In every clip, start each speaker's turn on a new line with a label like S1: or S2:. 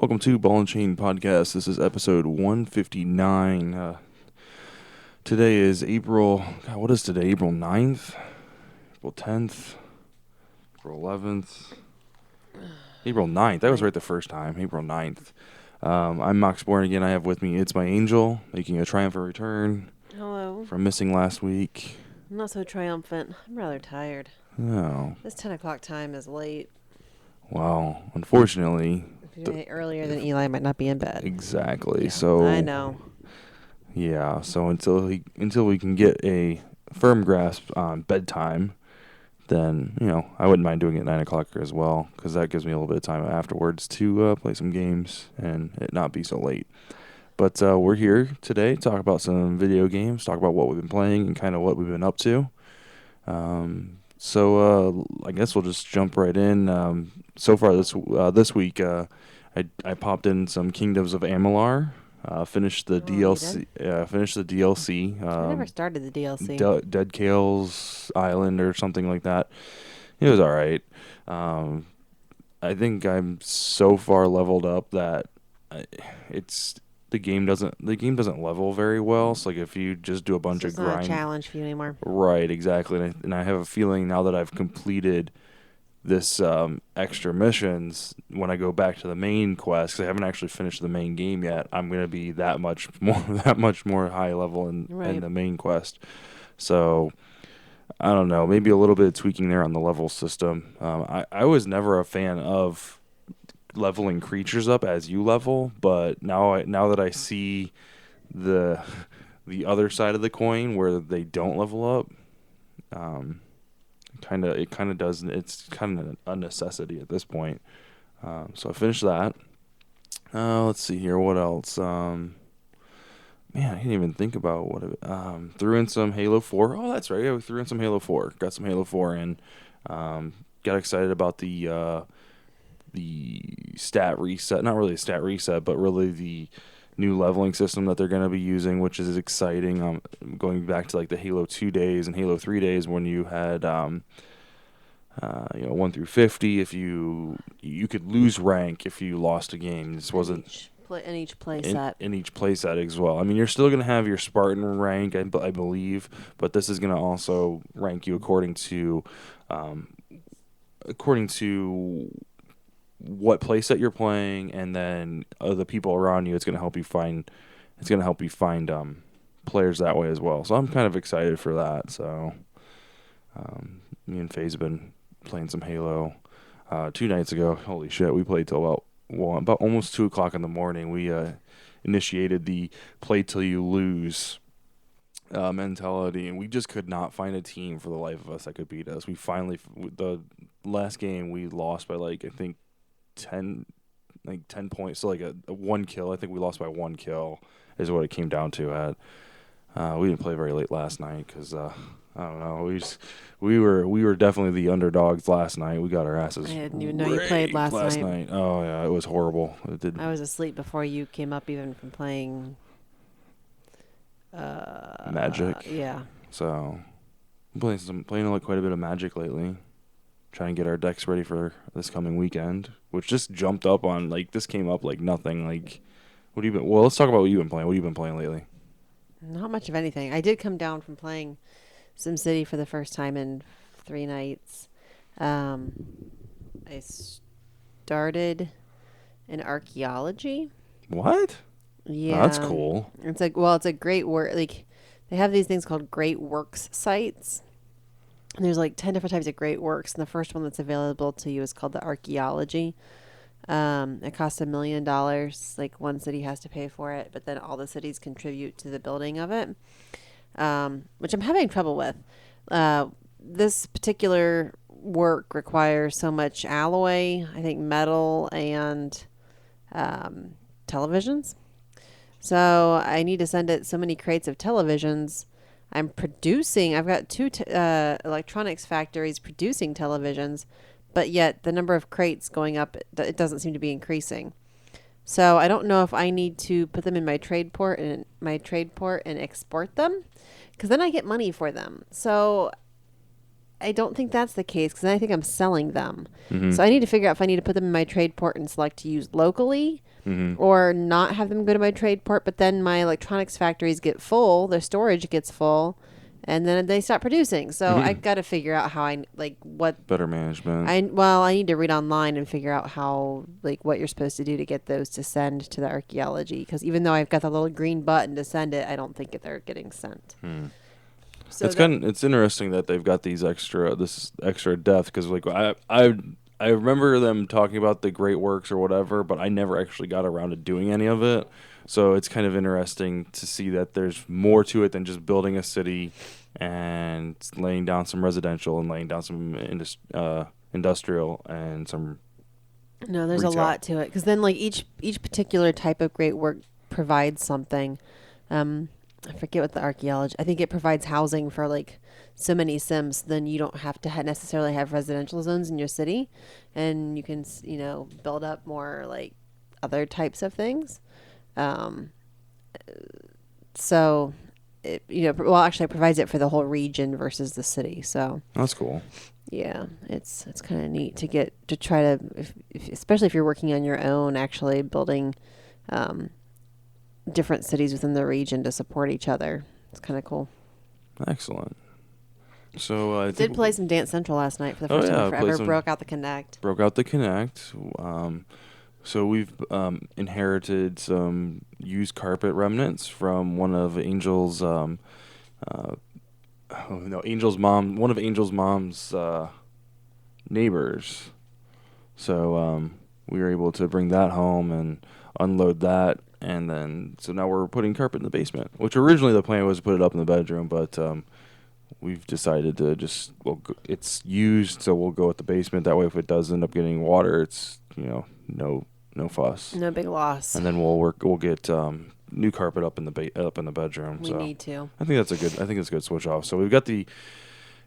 S1: Welcome to Ball and Chain Podcast. This is episode 159. Today is what is today? April 9th? April 10th? April 11th? April 9th. That was right the first time. April 9th. I'm Mox Born again. I have with me It's My Angel, making a triumphant return.
S2: Hello.
S1: From missing last week.
S2: I'm not so triumphant. I'm rather tired.
S1: Oh.
S2: This 10 o'clock time is late.
S1: Well, unfortunately.
S2: If you're earlier than Eli, I might not be in bed.
S1: Exactly.
S2: Yeah,
S1: So
S2: I know.
S1: Yeah, so until we can get a firm grasp on bedtime, then, I wouldn't mind doing it at 9 o'clock as well, because that gives me a little bit of time afterwards to play some games and it not be so late. But we're here today to talk about some video games, talk about what we've been playing and kind of what we've been up to. So I guess we'll just jump right in. So far this week, I popped in some Kingdoms of Amalur. Finished the DLC. Finished the DLC.
S2: I never started the DLC.
S1: Dead Kale's Island or something like that. It was all right. I think I'm so far leveled up that the game doesn't level very well. So like if you just do a bunch of grind,
S2: it's not a challenge for you anymore.
S1: Right, exactly. And I have a feeling now that I've completed this extra missions, when I go back to the main quest, because I haven't actually finished the main game yet, I'm going to be that much more high level in the main quest. So I don't know, maybe a little bit of tweaking there on the level system. I was never a fan of leveling creatures up as you level, but now that I see the other side of the coin where they don't level up, it kind of does. It's kind of a necessity at this point. So I finished that. Let's see here. What else? Man, I can't even think about what. Threw in some Halo 4. Oh, that's right. Yeah, we threw in some Halo 4. Got some Halo 4 in. Got excited about the stat reset. Not really a stat reset, but really the new leveling system that they're going to be using, which is exciting. Going back to like the Halo 2 days and Halo 3 days when you had 1 through 50. If you could lose rank if you lost a game. This wasn't
S2: in each play set.
S1: In each play set as well. I mean, you're still going to have your Spartan rank, I believe, but this is going to also rank you according to what playset you're playing, and then the people around you. It's going to help you find players that way as well. So I'm kind of excited for that. So me and Faye's have been playing some Halo 2 nights ago. Holy shit, we played till about almost 2 o'clock in the morning. We initiated the play till you lose mentality, and we just could not find a team for the life of us that could beat us. We finally, the last game we lost by I think 10 points, so a 1 kill. I think we lost by 1 kill is what it came down to. We didn't play very late last night because I don't know, we were definitely the underdogs last night. We got our asses.
S2: I didn't even know you played last night.
S1: Oh yeah, it was horrible.
S2: I was asleep before you came up, even from playing
S1: Magic.
S2: Yeah.
S1: So I'm playing quite a bit of Magic lately. Trying to get our decks ready for this coming weekend, which just jumped up on this came up like nothing. What have you been? Well, let's talk about what you've been playing. What have you been playing lately?
S2: Not much of anything. I did come down from playing SimCity for the first time in 3 nights. I started in archaeology.
S1: What?
S2: Yeah,
S1: oh, that's cool.
S2: It's it's a great work. They have these things called Great Works sites. And there's 10 different types of Great Works, and the first one that's available to you is called the archaeology. It costs $1 million. One city has to pay for it, but then all the cities contribute to the building of it, which I'm having trouble with. This particular work requires so much alloy, I think metal and televisions. So I need to send it so many crates of televisions. I've got 2 electronics factories producing televisions, but yet the number of crates going up, it doesn't seem to be increasing. So I don't know if I need to put them in my trade port and export them, because then I get money for them. So I don't think that's the case, because I think I'm selling them. Mm-hmm. So I need to figure out if I need to put them in my trade port and select to use locally,
S1: Mm-hmm.
S2: or not have them go to my trade port, but then my electronics factories get full, their storage gets full, and then they stop producing. So I
S1: Mm-hmm.
S2: got to figure out how I like what
S1: Better management.
S2: I need to read online and figure out how like what you're supposed to do to get those to send to the archaeology, because even though I've got the little green button to send it, I don't think they're getting sent.
S1: Hmm.
S2: So
S1: It's interesting that they've got this extra depth because like I remember them talking about the great works or whatever, but I never actually got around to doing any of it. So it's kind of interesting to see that there's more to it than just building a city and laying down some residential and laying down some industrial and some
S2: no, there's a
S1: retail.
S2: lot to it, because then like each particular type of great work provides something. Um, I forget what the archaeology. I think it provides housing for like so many Sims. Then you don't have to necessarily have residential zones in your city, and you can build up more like other types of things. Um, so well, actually, it provides it for the whole region versus the city. So
S1: That's cool.
S2: yeah, it's kind of neat to get to try to, especially if you're working on your own, actually building um, different cities within the region to support each other. It's kind of cool.
S1: Excellent. So I
S2: Did
S1: think
S2: play some Dance Central last night for the
S1: oh
S2: first time
S1: yeah,
S2: in
S1: I played
S2: forever.
S1: some
S2: Broke out the Connect.
S1: broke out the Connect. So we've inherited some used carpet remnants from one of Angel's uh, oh no, Angel's mom, one of Angel's mom's neighbors. So we were able to bring that home and unload that, and then so now we're putting carpet in the basement. Which originally the plan was to put it up in the bedroom, but we've decided to just it's used, so we'll go with the basement. That way, if it does end up getting water, it's no fuss.
S2: No big loss.
S1: And then we'll get new carpet up in up in the bedroom.
S2: We
S1: So
S2: need to.
S1: I think it's a good switch off. So we've got the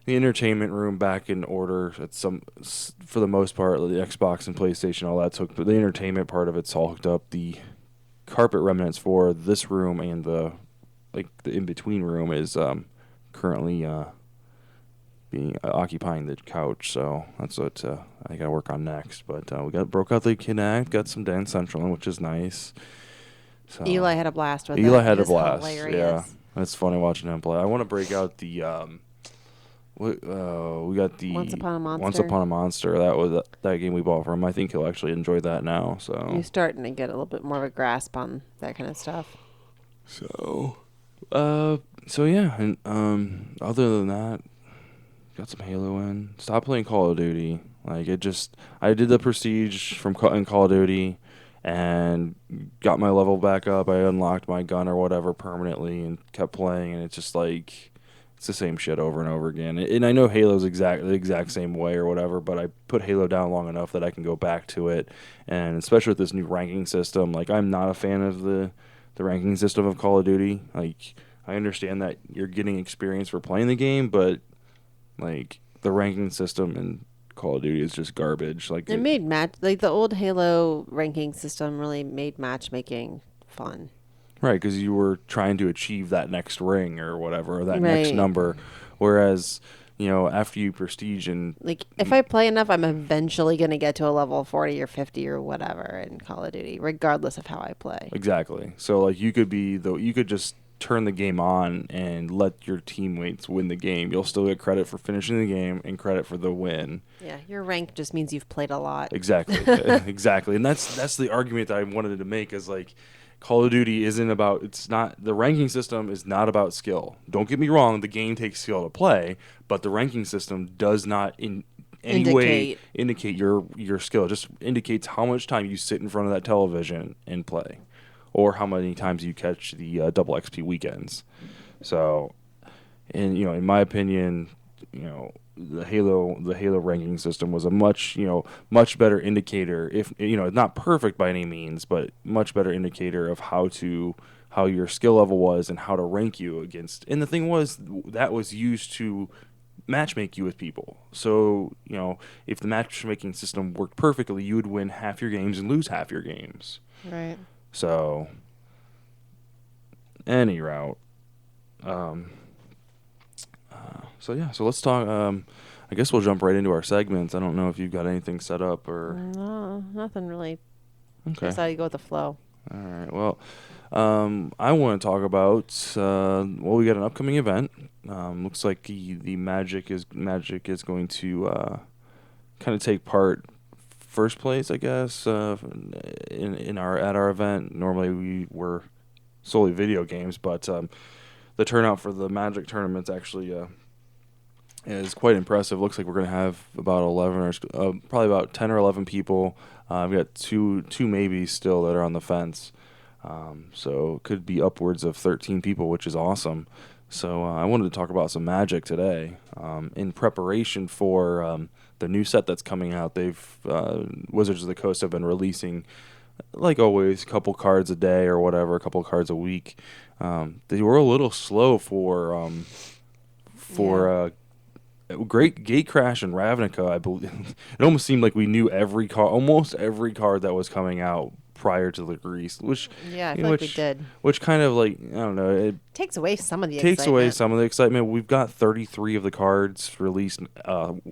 S1: entertainment room back in order. For the most part, the Xbox and PlayStation, all that's hooked. But the entertainment part of it's all hooked up. The carpet remnants for this room and the in between room is currently being occupying the couch. So that's what I got to work on next. But we broke out the Kinect, got some Dance Central in, which is nice. So
S2: Eli had a blast with it.
S1: Eli had
S2: It
S1: a
S2: was
S1: blast.
S2: hilarious.
S1: Yeah, it's funny watching him play. I want to break out the we got the
S2: Once Upon a Monster.
S1: Once Upon a Monster. That was that game we bought for him. I think he'll actually enjoy that now. So
S2: You're starting to get a little bit more of a grasp on that kind of stuff.
S1: so so yeah, and other than that, got some Halo in. Stop playing Call of Duty. Like I did the Prestige in Call of Duty, and got my level back up. I unlocked my gun or whatever permanently, and kept playing. And it's just like it's the same shit over and over again. And I know Halo's the exact same way or whatever, but I put Halo down long enough that I can go back to it. And especially with this new ranking system, like I'm not a fan of the ranking system of Call of Duty. Like I understand that you're getting experience for playing the game, but like the ranking system in Call of Duty is just garbage. Like
S2: It made the old Halo ranking system really made matchmaking fun.
S1: right, because you were trying to achieve that next ring or whatever, or that next
S2: Right.
S1: number. Whereas, after you prestige and
S2: Like if I play enough, I'm eventually going to get to a level 40 or 50 or whatever in Call of Duty, regardless of how I play.
S1: exactly, so like you could just turn the game on and let your teammates win the game. You'll still get credit for finishing the game and credit for the win.
S2: Yeah, your rank just means you've played a lot.
S1: Exactly, exactly, and that's the argument that I wanted to make is like Call of Duty isn't about it's not the ranking system is not about skill. Don't get me wrong, the game takes skill to play, but the ranking system does not in any way indicate your skill. It just indicates how much time you sit in front of that television and play, or how many times you catch the double XP weekends. So, and in my opinion, the Halo ranking system was a much better indicator. If not perfect by any means, but much better indicator of how your skill level was and how to rank you against. And the thing was that was used to matchmake you with people. So if the matchmaking system worked perfectly, you would win half your games and lose half your games.
S2: Right.
S1: So any route. So yeah, so let's talk. I guess we'll jump right into our segments. I don't know if you've got anything set up or.
S2: No, nothing really I
S1: Okay.
S2: decided to go with the flow.
S1: All right. Well, I want to talk about well, we got an upcoming event. Looks like the Magic is going to kind of take part first place, I guess, in our at our event. Normally we were solely video games, but the turnout for the Magic tournaments actually is quite impressive. Looks like we're going to have about 11 or probably about 10 or 11 people. We got two maybes still that are on the fence. So it could be upwards of 13 people, which is awesome. So I wanted to talk about some Magic today. In preparation for the new set that's coming out, Wizards of the Coast have been releasing, like always, a couple cards a day or whatever, a couple cards a week. They were a little slow for Great Gatecrash and Ravnica. I believe it almost seemed like we knew almost every card that was coming out prior to the release, which
S2: Yeah, I
S1: you
S2: feel
S1: know,
S2: like we did.
S1: which kind of like I don't know, it
S2: Takes away some of the
S1: takes away
S2: excitement.
S1: some of the excitement. We've got 33 of the cards released,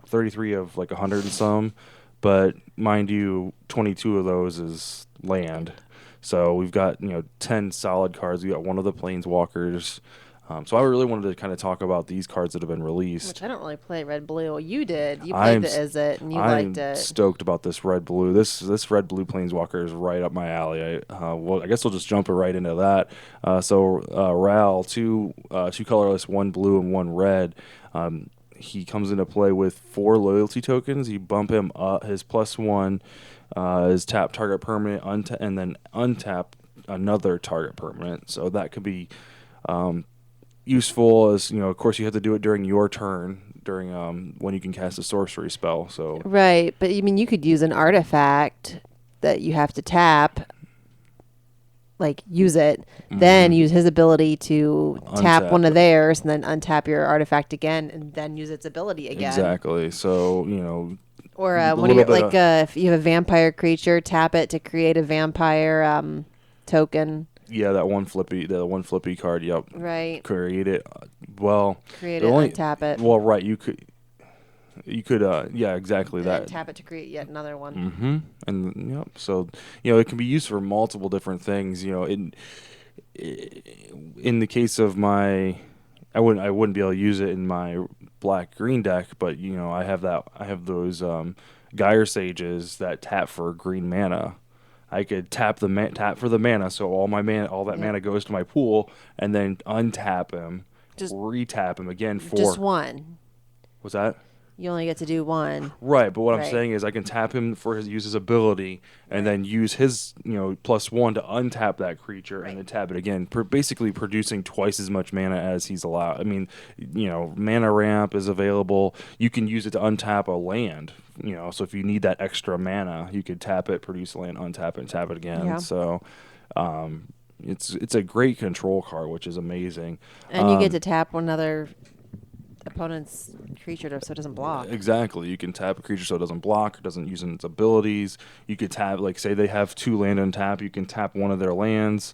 S1: 33 of like 100 and some, but mind you, 22 of those is land. So we've got 10 solid cards. We got one of the Planeswalkers. So I really wanted to kind of talk about these cards that have been released.
S2: Which I don't really play red blue. You did. You played
S1: I'm
S2: the
S1: s-
S2: Izzet and you liked
S1: I'm
S2: it.
S1: stoked about this red blue. This red blue planeswalker is right up my alley. Well, I guess we'll just jump right into that. Ral, two colorless, one blue and one red. He comes into play with 4 loyalty tokens. You bump him up. His +1 is tap target permanent, and then untap another target permanent. So that could be useful as of course you have to do it during your turn during when you can cast a sorcery spell. So
S2: Right, but you mean you could use an artifact that you have to tap, like use it, then use his ability to tap
S1: Untap
S2: one of
S1: it.
S2: theirs, and then untap your artifact again, and then use its ability again.
S1: Exactly. So
S2: Or
S1: a
S2: one of
S1: little
S2: your
S1: bit
S2: like
S1: of
S2: if you have a vampire creature, tap it to create a vampire token.
S1: yeah, the one flippy card. Yep,
S2: Right.
S1: create it. Well,
S2: Create
S1: the
S2: it,
S1: only
S2: untap it,
S1: well, right. You could yeah, exactly
S2: and then
S1: that.
S2: tap it to create yet another one.
S1: And yep. So it can be used for multiple different things. In the case of I wouldn't be able to use it in my black green deck, but I have those Gyre Sages that tap for green mana. I could tap for the mana, so all that
S2: Yep.
S1: mana goes to my pool, and then untap him,
S2: Just
S1: retap him again
S2: just
S1: for
S2: one.
S1: what's that?
S2: You only get to do one.
S1: Right, but what I'm
S2: Right.
S1: saying is I can tap him for use his ability, and
S2: Right.
S1: then use his +1 to untap that creature, and
S2: Right.
S1: then tap it again, basically producing twice as much mana as he's allowed. I mean, mana ramp is available. You can use it to untap a land. So if you need that extra mana, you could tap it, produce a land, untap it, and tap it again.
S2: Yeah.
S1: So, it's a great control card, which is amazing.
S2: And you get to tap one other opponent's creature so it doesn't block.
S1: Exactly. You can tap a creature so it doesn't block or doesn't use its abilities. You could tap, like, say they have 2 land on tap, you can tap one of their lands.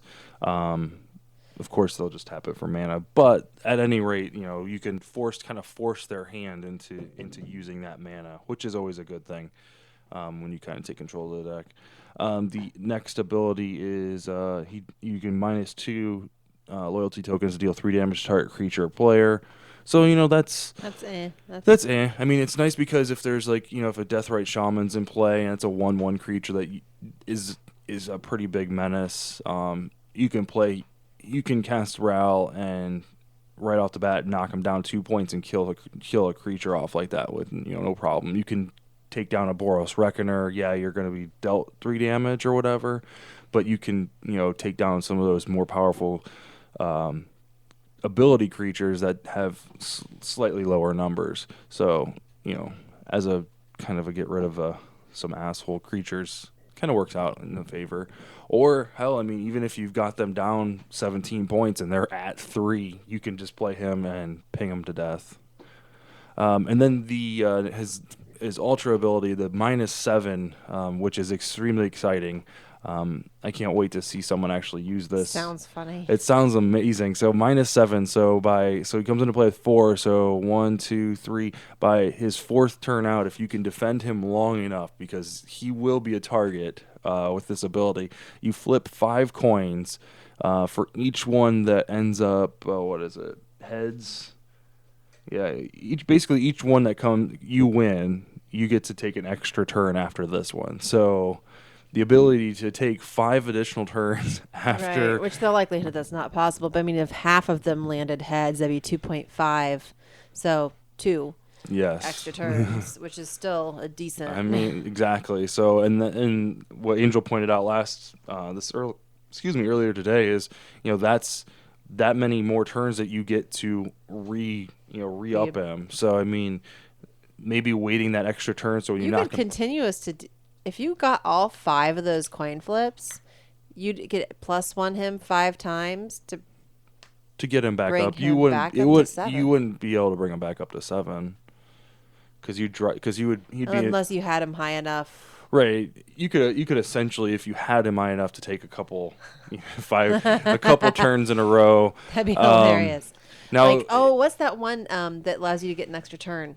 S1: Of course, they'll just tap it for mana. But at any rate, you can force their hand into using that mana, which is always a good thing when you kind of take control of the deck. The next ability is you can -2 loyalty tokens to deal 3 damage to target creature or player. So that's I mean, it's nice because if there's if a Deathrite Shaman's in play and it's a 1/1 creature that is a pretty big menace, you can cast Ral and right off the bat knock him down 2 points and kill a creature off like that with no problem. You can take down a Boros Reckoner. Yeah, you're going to be dealt 3 damage or whatever, but you can take down some of those more powerful ability creatures that have slightly lower numbers. So, as a kind of a get rid of some asshole creatures, kind of works out in the favor. Or, hell, I mean, even if you've got them down 17 points and they're at 3, you can just play him and ping him to death. And then his ultra ability, the -7, which is extremely exciting. I can't wait to see someone actually use this.
S2: Sounds funny.
S1: It sounds amazing. So -7. So he comes into play with 4. So 1, 2, 3. By his 4th turn out, if you can defend him long enough, because he will be a target with this ability. You flip 5 coins for each one that ends up, what is it, heads? Yeah, each one that comes, you win. You get to take an extra turn after this one. So the ability to take 5 additional turns
S2: Right,
S1: after.
S2: which the likelihood that's not possible. But I mean, if half of them landed heads, that'd be 2.5. So 2
S1: Yes.
S2: extra turns, which is still a
S1: I
S2: decent.
S1: mean, exactly. So, and what Angel pointed out earlier today is, that's that many more turns that you get to re
S2: Re-
S1: up him. So, I mean, maybe waiting that extra turn so you
S2: You could
S1: knock him
S2: continuous if you got all 5 of those coin flips, you'd get +1 him 5 times to
S1: to get him back
S2: bring
S1: up. You
S2: him
S1: wouldn't
S2: back up to
S1: you
S2: 7.
S1: wouldn't be able to bring him back up to 7 because he'd be
S2: Unless you had him high enough.
S1: right. You could essentially, if you had him high enough to take a couple turns in a row.
S2: That'd be
S1: Um,
S2: hilarious.
S1: Now
S2: Like, oh, what's that one that allows you to get an extra turn?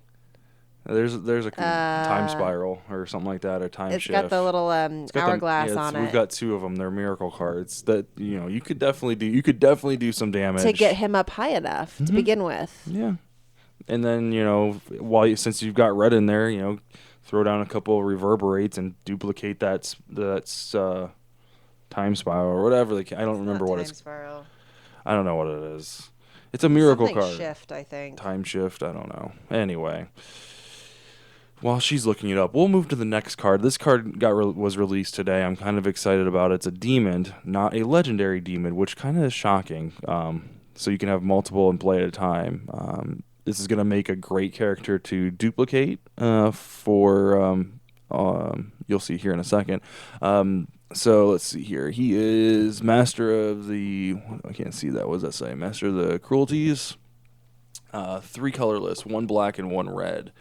S1: there's a time
S2: Uh,
S1: spiral or something like that, or time
S2: it's
S1: shift.
S2: got the little
S1: It's got
S2: hourglass on
S1: we've
S2: it
S1: got 2 of them. They're miracle cards that you could definitely do. You could definitely do some damage
S2: to get him up high enough to begin with.
S1: Yeah, and then since you've got red in there, throw down a couple of reverberates and duplicate that time spiral or whatever. I don't remember what it's.
S2: Spiral.
S1: I don't know what it is. It's a miracle
S2: Something
S1: card.
S2: shift, I think.
S1: Time shift. I don't know. Anyway, while she's looking it up, we'll move to the next card. This card was released today. I'm kind of excited about it. It's a demon, not a legendary demon, which kind of is shocking. So you can have multiple and play at a time. This is going to make a great character to duplicate you'll see here in a second. So let's see here. He is master of the. I can't see that. What does that say? Master of the cruelties. 3 colorless, 1 black and 1 red.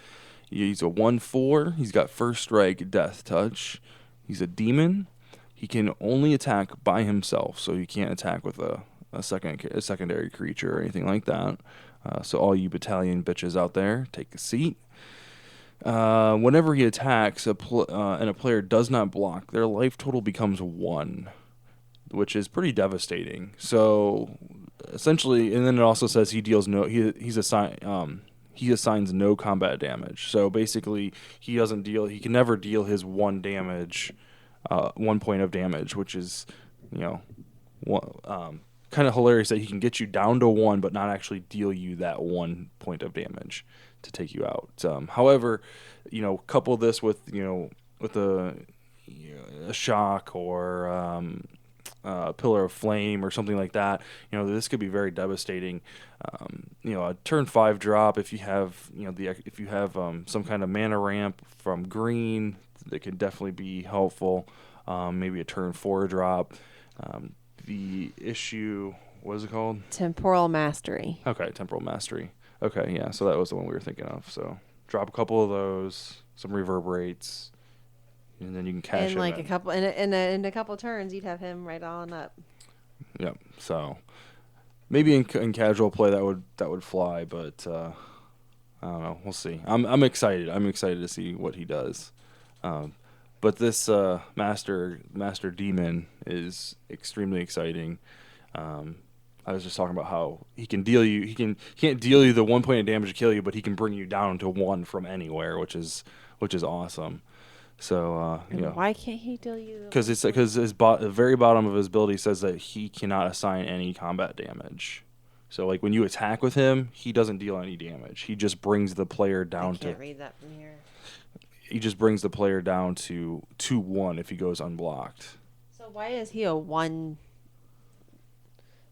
S1: He's a 1/4. He's got first strike, death touch. He's a demon. He can only attack by himself, so you can't attack with a secondary creature or anything like that. So all you battalion bitches out there, take a seat. Whenever he attacks and a player does not block, their life total becomes 1, which is pretty devastating. So essentially, and then it also says he deals no. He assigns no combat damage. So basically, he can never deal his 1 damage, 1 point of damage, which is, kind of hilarious that he can get you down to 1, but not actually deal you that 1 point of damage to take you out. However, couple this with a shock or pillar of flame or something like that. This could be very devastating. A turn 5 drop, if you have some kind of mana ramp from green, that could definitely be helpful. Maybe a turn 4 drop. The issue, what is it called?
S2: Temporal Mastery.
S1: Okay, Temporal Mastery. Okay, yeah, so that was the one we were thinking of. So drop a couple of those, some reverberates, and then you can cash
S2: in like
S1: in.
S2: in a couple turns, you'd have him right on up.
S1: Yep. So maybe in casual play that would fly, but I don't know. We'll see. I'm excited. I'm excited to see what he does. But this master demon is extremely exciting. I was just talking about how he can't deal you the 1 point of damage to kill you, but he can bring you down to 1 from anywhere, which is awesome. So
S2: why can't he deal you?
S1: Because the very bottom of his ability says that he cannot assign any combat damage. So like when you attack with him, he doesn't deal any damage. He just brings the player down
S2: I can't read that from here.
S1: He just brings the player down to 2-1 if he goes unblocked.
S2: So why is he a 1?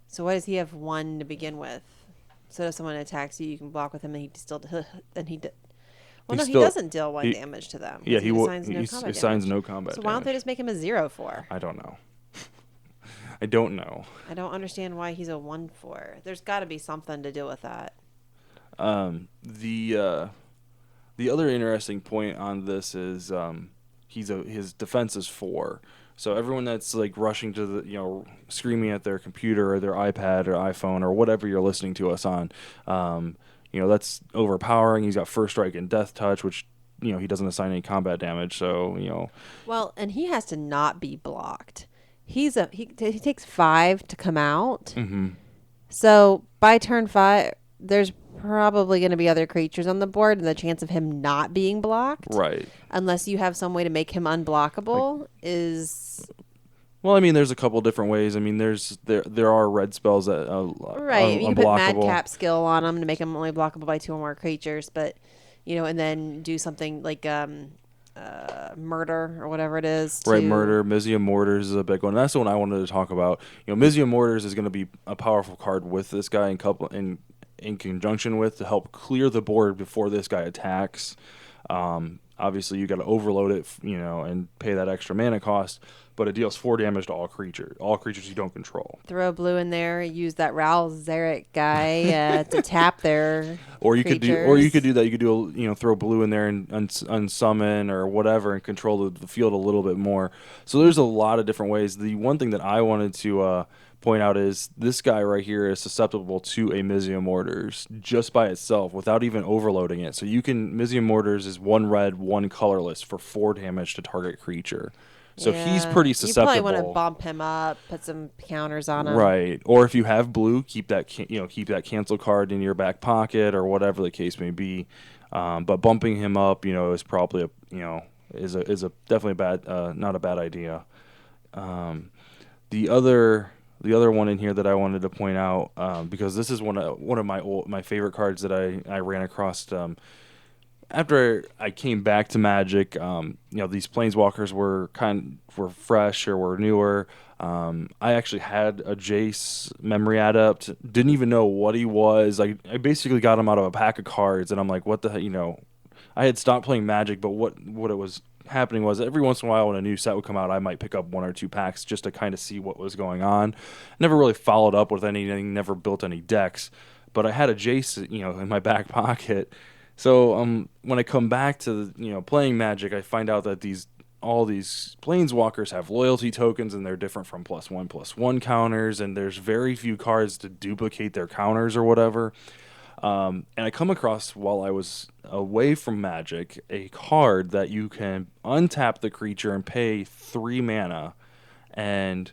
S2: So why does he have 1 to begin with? So if someone attacks you, you can block with him, and he still then he. Well, no, he doesn't deal 1 damage to them.
S1: Yeah,
S2: he assigns no combat damage. So why don't they just make him a 0 for?
S1: I don't know. I don't know.
S2: I don't understand why he's a 1 for. There's got to be something to do with that.
S1: The other interesting point on this is his defense is 4. So everyone that's like rushing to the screaming at their computer or their iPad or iPhone or whatever you're listening to us on, that's overpowering. He's got first strike and death touch, which he doesn't assign any combat damage. So
S2: Well, and he has to not be blocked. He takes 5 to come out.
S1: hmm
S2: So by turn 5, there's probably going to be other creatures on the board, and the chance of him not being blocked,
S1: right.
S2: unless you have some way to make him unblockable, is
S1: Well, I mean, there's a couple different ways. I mean, there are red spells that
S2: right. You can put
S1: unblockable.
S2: Madcap skill on him to make him only blockable by 2 or more creatures, but and then do something like murder or whatever it is.
S1: Right,
S2: to
S1: murder. Mizzium Mortars is a big one. That's the one I wanted to talk about. Mizzium Mortars is going to be a powerful card with this guy in conjunction with to help clear the board before this guy attacks. Obviously, you got to overload it, and pay that extra mana cost. But it deals 4 damage to all creatures you don't control.
S2: Throw blue in there. Use that Raul Zarek guy to tap their
S1: Or you
S2: creatures.
S1: could do that. You could do throw blue in there and unsummon or whatever and control the field a little bit more. So there's a lot of different ways. The one thing that I wanted to point out is this guy right here is susceptible to a Mizzium Mortars just by itself without even overloading it. So Mizzium Mortars is 1 red, 1 colorless for 4 damage to target creature. So he's pretty susceptible.
S2: You probably want to bump him up, put some counters on him.
S1: Right. Or if you have blue, keep that cancel card in your back pocket or whatever the case may be. But bumping him up, is probably is a definitely not a bad idea. The other one in here that I wanted to point out because this is one of my favorite cards that I ran across after I came back to Magic. These Planeswalkers were fresh or were newer. I actually had a Jace Memory Adept. Didn't even know what he was. I basically got him out of a pack of cards, and I'm like, what the heck, I had stopped playing Magic, but what it was happening was every once in a while when a new set would come out, I might pick up 1 or 2 packs just to kind of see what was going on. Never really followed up with anything, never built any decks, but I had a Jace, in my back pocket. So when I come back to playing Magic, I find out that all these Planeswalkers have loyalty tokens, and they're different from +1/+1 counters, and there's very few cards to duplicate their counters or whatever. And I come across, while I was away from Magic, a card that you can untap the creature and pay 3 mana and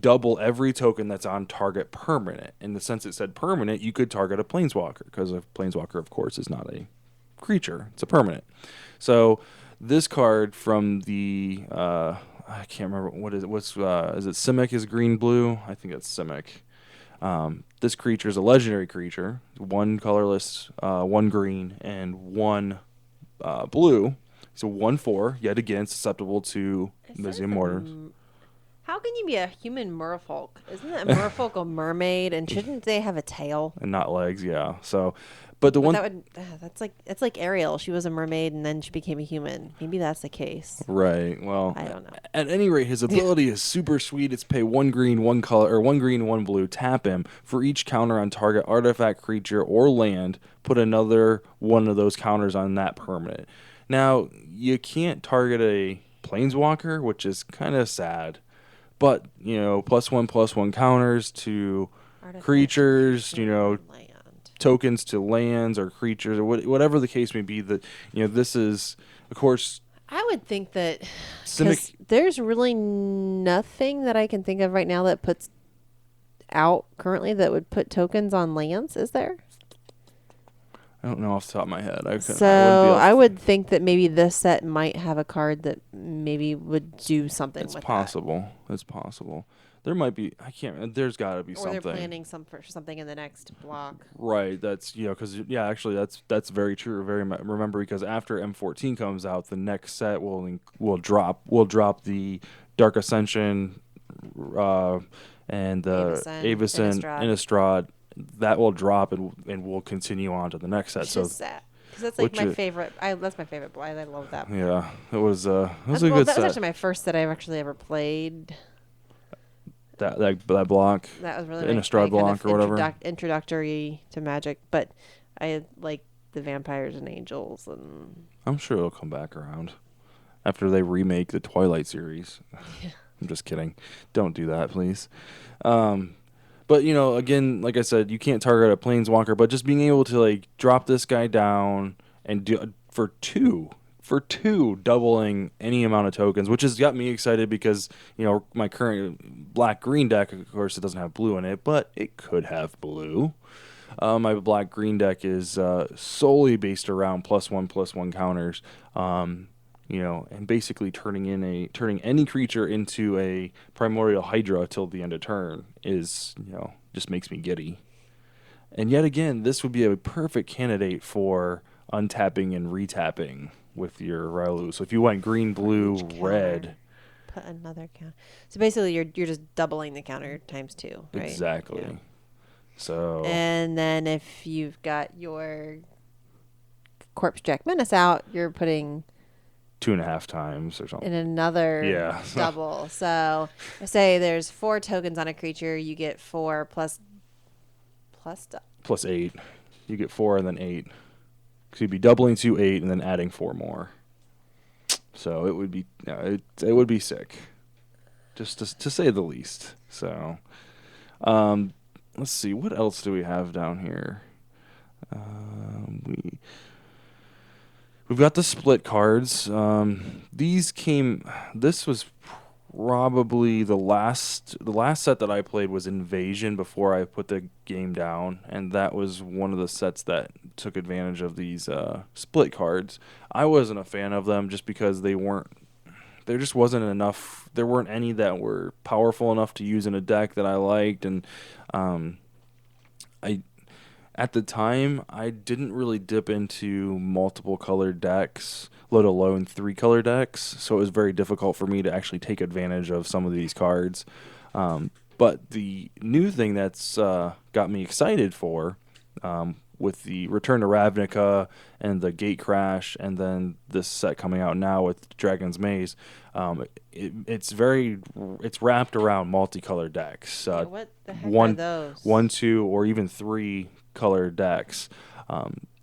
S1: double every token that's on target permanent. In the sense it said permanent, you could target a Planeswalker, because a Planeswalker, of course, is not a creature. It's a permanent. So this card from the I can't remember is it Simic is green-blue? I think it's Simic. This creature is a legendary creature, 1 colorless, 1 green, and 1 blue. So 1/4, yet again susceptible to Mizzium Mortars.
S2: How can you be a human merfolk? Isn't that merfolk a mermaid? And shouldn't they have a tail?
S1: And not legs, yeah. So, but
S2: that's like Ariel. She was a mermaid and then she became a human. Maybe that's the case.
S1: Right. Well,
S2: I don't know.
S1: At any rate, his ability is super sweet. It's pay 1 green, 1 color, or 1 green, 1 blue. Tap him for each counter on target artifact, creature, or land. Put another one of those counters on that permanent. Now, you can't target a Planeswalker, which is kind of sad. But, +1/+1 counters to
S2: Artifact,
S1: creatures,
S2: land.
S1: tokens to lands or creatures, or whatever the case may be. That this is, of course,
S2: I would think that
S1: Simic.
S2: there's really nothing that I can think of right now that puts out currently that would put tokens on lands. Is there?
S1: I don't know off the top of my head.
S2: I would think that maybe this set might have a card that maybe would do something.
S1: It's
S2: with
S1: possible. That. It's possible. There might be. I can't. There's got to be
S2: or
S1: something.
S2: Or they're planning for something in the next block.
S1: Right. That's because actually that's very true. Remember, because after M14 comes out, the next set will drop the Dark Ascension, and the Avacyn, Innistrad. That will drop and we'll continue on to the next set. So
S2: sad. Because that's my favorite. That's my favorite. I love that.
S1: Yeah, it was a good set.
S2: That was actually my first set I've actually ever played.
S1: That block.
S2: That was really
S1: Innistrad block or whatever.
S2: Introductory to Magic, but I like the Vampires and Angels, and
S1: I'm sure it'll come back around after they remake the Twilight series. Yeah. I'm just kidding. Don't do that, please. But, again, like I said, you can't target a Planeswalker, but just being able to, drop this guy down and for two doubling any amount of tokens, which has got me excited because my current black green deck, of course, it doesn't have blue in it, but it could have blue. My black green deck is solely based around +1/+1 counters. And basically turning any creature into a primordial hydra till the end of turn is, just makes me giddy. And yet again, this would be a perfect candidate for untapping and retapping with your Railu. So if you went green, blue,
S2: Each counter.
S1: red,
S2: Put another counter. So basically, you're just doubling the counter times 2, right?
S1: exactly.
S2: Yeah.
S1: So
S2: And then if you've got your Corpse Jack Menace out, you're putting
S1: 2.5 times or something.
S2: in another
S1: Yeah.
S2: double. So say there's 4 tokens on a creature, you get 4 plus
S1: +8. You get 4 and then 8. So you'd be doubling to 8 and then adding 4 more. So it would be it would be sick, just to say the least. So let's see, what else do we have down here? We've got the split cards. This was probably the last set that I played was Invasion before I put the game down, and that was one of the sets that took advantage of these split cards. I wasn't a fan of them just because there just wasn't enough. There weren't any that were powerful enough to use in a deck that I liked, and I at the time I didn't really dip into multiple colored decks, let alone 3-color decks. So it was very difficult for me to actually take advantage of some of these cards. But the new thing that's got me excited with the Return to Ravnica and the Gate Crash, and then this set coming out now with Dragon's Maze, it's wrapped around multicolored decks.
S2: what the heck are those?
S1: 1, 2, or even 3-color decks.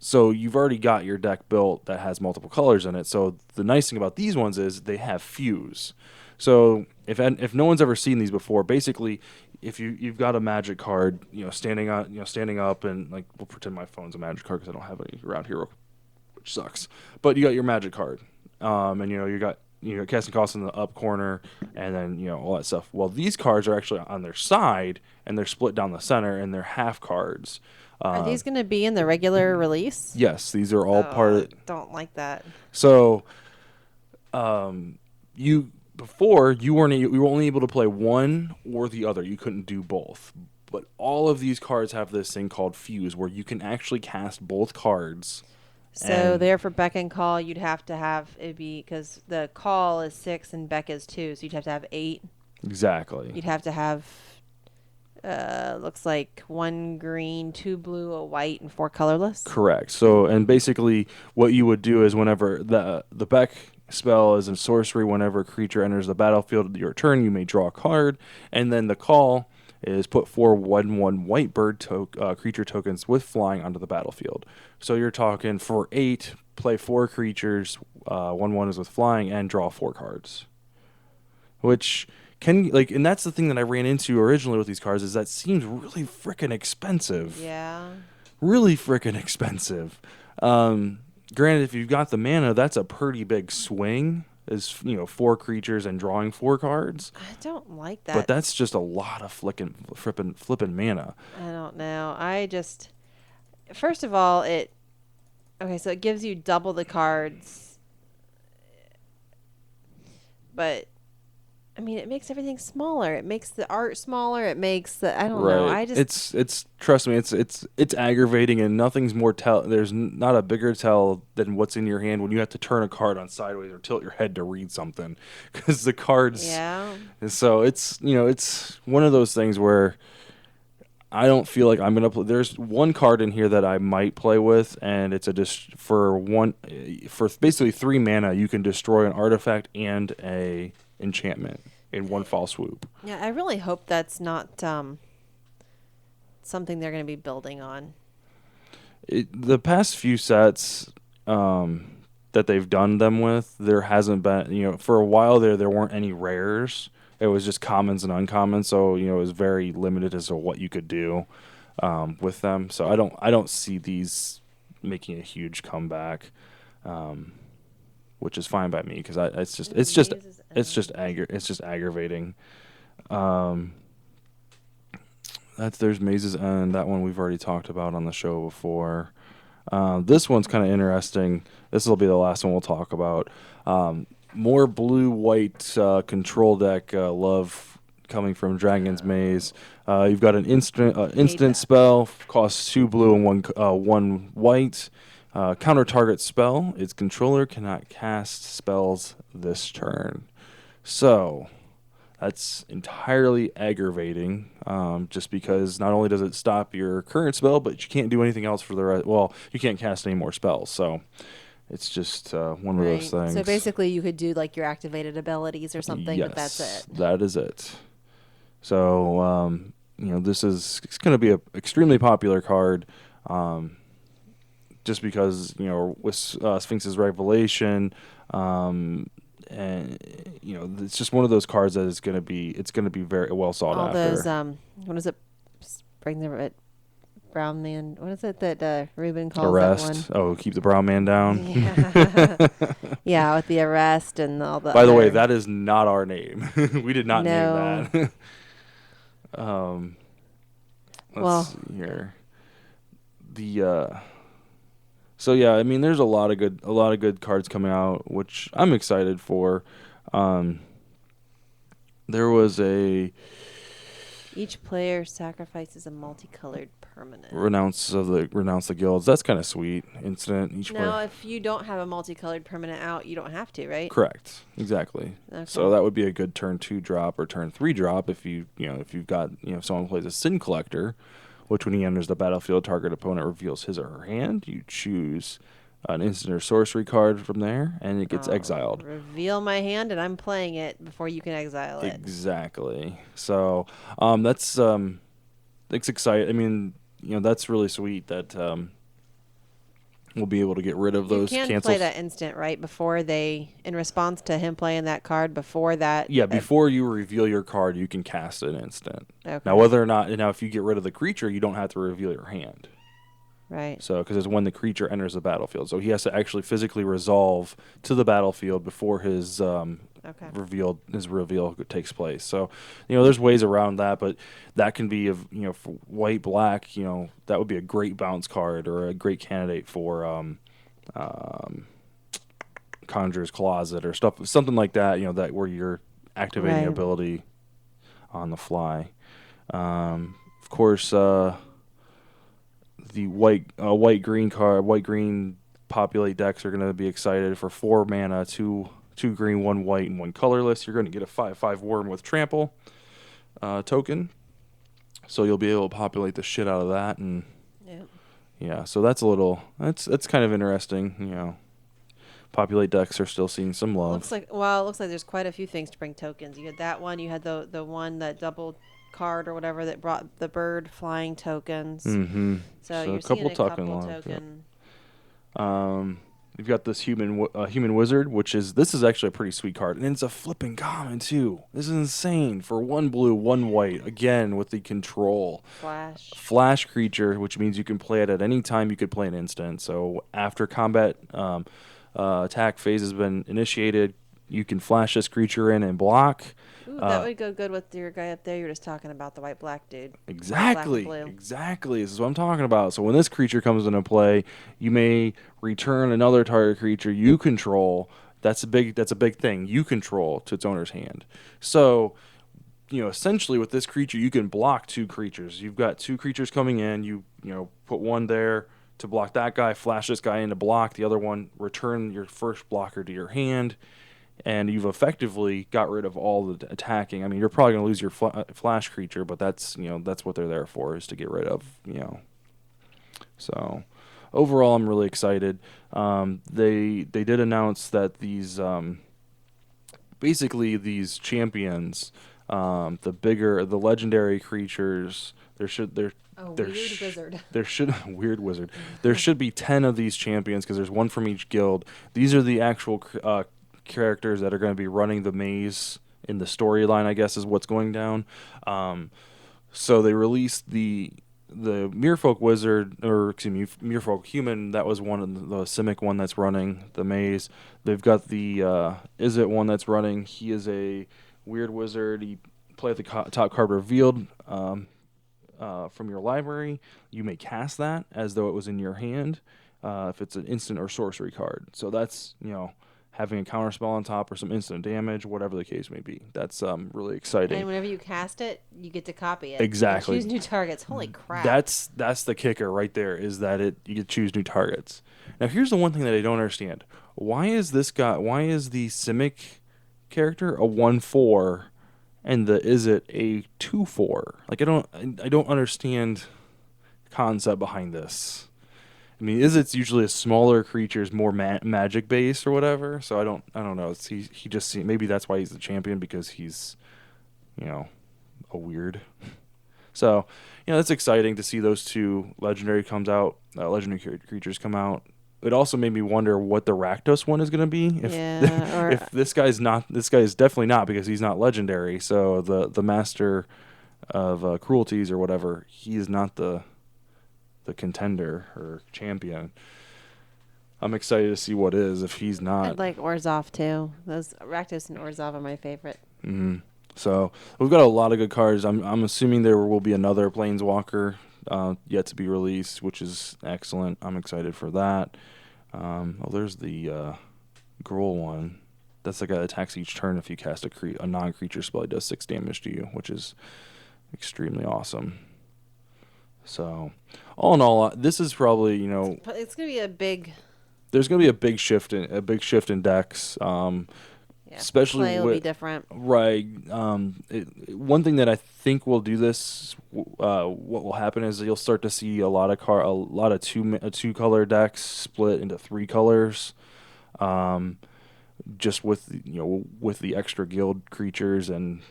S1: So you've already got your deck built that has multiple colors in it. So the nice thing about these ones is they have fuse. So if no one's ever seen these before, basically, if you've got a magic card, standing up, and like, we'll pretend my phone's a magic card because I don't have any around here, which sucks. But you got your magic card, and you got casting costs in the up corner, and then all that stuff. Well, these cards are actually on their side, and they're split down the center, and they're half cards.
S2: Are these going to be in the regular release?
S1: Yes, these are all part of it.
S2: Don't like that.
S1: So, you were only able to play one or the other. You couldn't do both. But all of these cards have this thing called fuse, where you can actually cast both cards.
S2: So there for Beck and Call, you'd have to have it be, because the Call is 6 and Beck is 2, so you'd have to have 8.
S1: Exactly.
S2: You'd have to have looks like 1 green, 2 blue, a white, and 4 colorless.
S1: Correct. So, and basically what you would do is whenever the Beck spell is in sorcery, whenever a creature enters the battlefield your turn, you may draw a card, and then the Call is put 4 1/1 white bird creature tokens with flying onto the battlefield. So you're talking for 8, play 4 creatures, 1/1 is with flying, and draw 4 cards. Which and that's the thing that I ran into originally with these cards, is that seems really freaking expensive.
S2: Yeah.
S1: Really freaking expensive. Granted, if you've got the mana, that's a pretty big swing. Is 4 creatures and drawing 4 cards.
S2: I don't like that.
S1: But that's just a lot of flipping mana.
S2: I don't know. First of all, so it gives you double the cards, but I mean, it makes everything smaller. It makes the art smaller. It makes I don't know.
S1: It's trust me, it's aggravating, and nothing's more there's not a bigger tell than what's in your hand when you have to turn a card on sideways or tilt your head to read something, because the cards.
S2: Yeah.
S1: And so it's one of those things where I don't feel like I'm gonna play. There's one card in here that I might play with, and it's for basically 3 mana, you can destroy an artifact and a enchantment in one fall swoop.
S2: Yeah, I really hope that's not something they're going to be building on.
S1: The past few sets that they've done them with, there hasn't been, for a while there weren't any rares. It was just commons and uncommons, so it was very limited as to what you could do with them. So I don't see these making a huge comeback. which is fine by me because
S2: Ooh, mazes end.
S1: it's just aggravating. Um, there's Mazes End. That one we've already talked about on the show before. This one's kind of interesting. This will be the last one we'll talk about. More blue white control deck love coming from Dragon's Maze. You've got an
S2: Hate
S1: instant
S2: that.
S1: spell, costs 2 blue and one white. Counter target spell. Its controller cannot cast spells this turn. So that's entirely aggravating, just because not only does it stop your current spell, but you can't do anything else for the rest. Well, you can't cast any more spells, so it's just one of those
S2: Right. So
S1: things.
S2: basically, you could do like your activated abilities or something, but that's
S1: Yes,
S2: it.
S1: that is it. So this is it's going to be a extremely popular card, um, just because with Sphinx's Revelation. And it's just one of those cards that is going to be very well sought
S2: All those
S1: after.
S2: what is it? Bring the brown man. What is it that Ruben calls that one?
S1: Arrest. Oh, keep the brown man down.
S2: Yeah. Yeah, with the arrest and all the
S1: By the way,
S2: other.
S1: that is not our name. We did not name
S2: No.
S1: that. um, let's
S2: Well,
S1: see here. The so yeah, I mean, there's a lot of good cards coming out, which I'm excited for. Um, there was a
S2: each player sacrifices a multicolored permanent.
S1: renounce the guilds. That's kind of sweet. Incident each
S2: Now,
S1: player.
S2: if you don't have a multicolored permanent out, you don't have to, right?
S1: Correct. Exactly.
S2: Okay.
S1: So that would be a good turn 2 drop or turn 3 drop if if you've got, if someone plays a Sin Collector, which when he enters the battlefield, target opponent reveals his or her hand. You choose an instant or sorcery card from there, and it gets exiled.
S2: Reveal my hand, and I'm playing it before you can exile it.
S1: Exactly. So that's it's exciting. I mean, that's really sweet that we'll be able to get rid of
S2: You
S1: those
S2: can
S1: cancels.
S2: play that instant, right? Before they, in response to him playing that card, before that.
S1: Yeah, before you reveal your card, you can cast an instant.
S2: Okay.
S1: Now, whether or not if you get rid of the creature, you don't have to reveal your hand.
S2: Right.
S1: So, because it's when the creature enters the battlefield, so he has to actually physically resolve to the battlefield before his
S2: Okay.
S1: reveal takes place. So, there's ways around that, but that can be for white black. That would be a great bounce card or a great candidate for Conjurer's Closet or something like that. That where you're activating
S2: Right.
S1: ability on the fly. Of course, the white green populate decks are going to be excited for 4 mana, two green, 1 white, and 1 colorless. You're going to get a 5/5 worm with trample token, so you'll be able to populate the shit out of that. And
S2: Yeah.
S1: yeah, so that's kind of interesting. Populate decks are still seeing some love.
S2: It looks like there's quite a few things to bring tokens. You had that one. You had the one that double card or whatever that brought the bird flying tokens.
S1: Mm-hmm.
S2: So
S1: So
S2: you're
S1: a couple
S2: seeing a
S1: token
S2: couple
S1: love, yeah.
S2: token.
S1: You've got this human wizard, this is actually a pretty sweet card, and it's a flipping common too. This is insane for 1 blue, 1 white. Again with the control flash creature, which means you can play it at any time. You could play an instant. So after combat attack phase has been initiated, you can flash this creature in and block.
S2: Ooh, that would go good with your guy up there. You were just talking about the white black dude.
S1: Exactly.
S2: White, black, blue.
S1: Exactly. This is what I'm talking about. So when this creature comes into play, you may return another target creature you control. That's a big thing. You control to its owner's hand. So, essentially with this creature, you can block 2 creatures. You've got 2 creatures coming in. You put one there to block that guy, flash this guy in to block the other one, return your first blocker to your hand. And you've effectively got rid of all the attacking. I mean, you're probably going to lose your flash creature, but that's what they're there for, is to get rid of. So overall, I'm really excited. They did announce that these basically these champions, the legendary creatures.
S2: Weird wizard.
S1: There should weird wizard. There should be 10 of these champions because there's one from each guild. These are the actual characters that are going to be running the maze in the storyline, I guess, is what's going down. So they released the the Merfolk Wizard, or excuse me, Merfolk Human. That was one of the Simic one that's running the maze. They've got the Izzet one that's running. He is a weird wizard. He play at the top card revealed from your library. You may cast that as though it was in your hand if it's an instant or sorcery card. So that's, having a counter spell on top or some instant damage, whatever the case may be. That's really exciting.
S2: And whenever you cast it, you get to copy it.
S1: Exactly.
S2: And choose new targets. Holy crap.
S1: That's the kicker right there, is that you get to choose new targets. Now here's the one thing that I don't understand. Why is the Simic character a 1/4 and the Izzet a 2/4? Like I don't understand the concept behind this. I mean, Izzet's usually a smaller creature, is more magic based or whatever. So I don't know. He just maybe that's why he's the champion, because he's, a weird. So, that's exciting to see those two legendary creatures come out. It also made me wonder what the Rakdos one is going to be. If this guy's definitely not, because he's not legendary. So the master of cruelties or whatever, he is not the contender or champion. I'm excited to see what is if he's not.
S2: I'd like Orzhov too. Those Rakdos and Orzhov are my favorite.
S1: Mm-hmm. So we've got a lot of good cards. I'm assuming there will be another Planeswalker yet to be released, which is excellent. I'm excited for that. There's the Gruul one. That's the guy that attacks each turn if you cast a non-creature spell. It does 6 damage to you, which is extremely awesome. So, all in all, this is probably
S2: it's gonna be a big.
S1: There's gonna be a big shift in decks. Especially
S2: play will be different.
S1: Right. One thing that I think will do this, what will happen is you'll start to see a lot of two color decks split into 3 colors. Just with the extra guild creatures and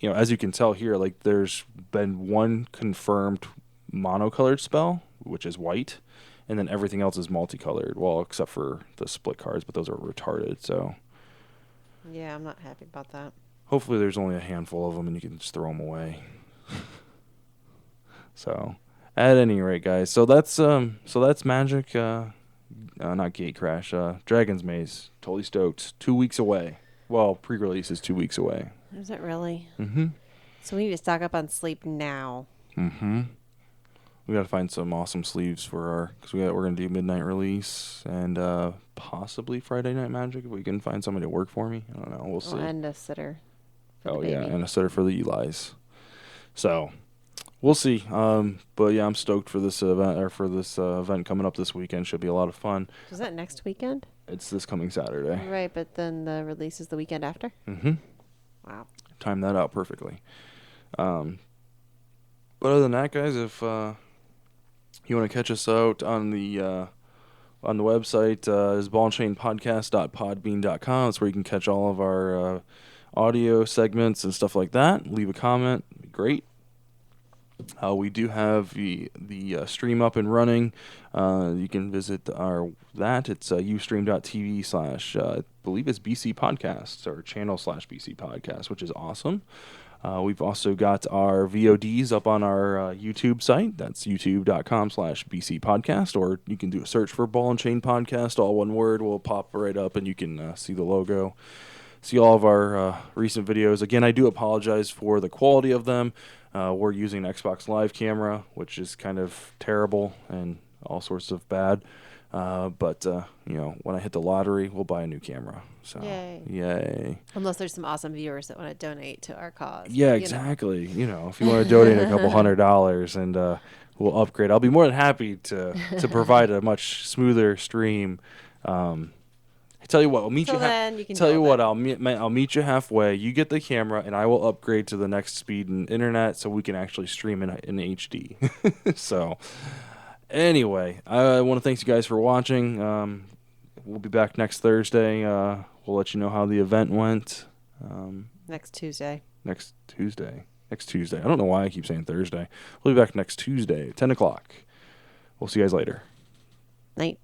S1: as you can tell here, like there's been one confirmed monocolored spell, which is white, and then everything else is multicolored. Well, except for the split cards, but those are retarded. So
S2: yeah, I'm not happy about that.
S1: Hopefully, there's only a handful of them, and you can just throw them away. So, at any rate, guys, so that's Magic. Not Gatecrash. Dragon's Maze. Totally stoked. 2 weeks away. Well, pre-release is 2 weeks away.
S2: Is it really?
S1: Mm-hmm.
S2: So we need to stock up on sleep now.
S1: Mm-hmm. We got to find some awesome sleeves because we're gonna do midnight release and possibly Friday Night Magic if we can find somebody to work for me. I don't know. We'll see.
S2: And a sitter.
S1: And a sitter for the Eli's. So we'll see. But yeah, I'm stoked for this event coming up this weekend. Should be a lot of fun.
S2: Is that next weekend?
S1: It's this coming Saturday.
S2: Right, but then the release is the weekend after?
S1: Mm-hmm.
S2: Wow.
S1: Time that out perfectly. But other than that, guys, if you want to catch us out on the website, is ballandchainpodcast.podbean.com. That's where you can catch all of our audio segments and stuff like that. Leave a comment. It'd be great. We do have the stream up and running. You can visit It's ustream.tv/ I believe it's BC Podcasts, or channel/BC Podcast, which is awesome. We've also got our VODs up on our YouTube site. That's youtube.com/BC Podcast, or you can do a search for Ball and Chain Podcast, all one word. Will pop right up, and you can see the logo, see all of our recent videos. Again, I do apologize for the quality of them. We're using an Xbox Live camera, which is kind of terrible and all sorts of bad. But when I hit the lottery, we'll buy a new camera. So yay!
S2: Unless there's some awesome viewers that want to donate to our cause.
S1: Yeah, exactly. If you want to donate a couple $100 and we'll upgrade, I'll be more than happy to provide a much smoother stream. I tell you what, I'll meet I'll meet you halfway. You get the camera, and I will upgrade to the next speed in internet so we can actually stream in HD. So. Anyway, I want to thank you guys for watching. We'll be back next Thursday. We'll let you know how the event went.
S2: Next Tuesday.
S1: Next Tuesday. I don't know why I keep saying Thursday. We'll be back next Tuesday, 10 o'clock. We'll see you guys later.
S2: Night.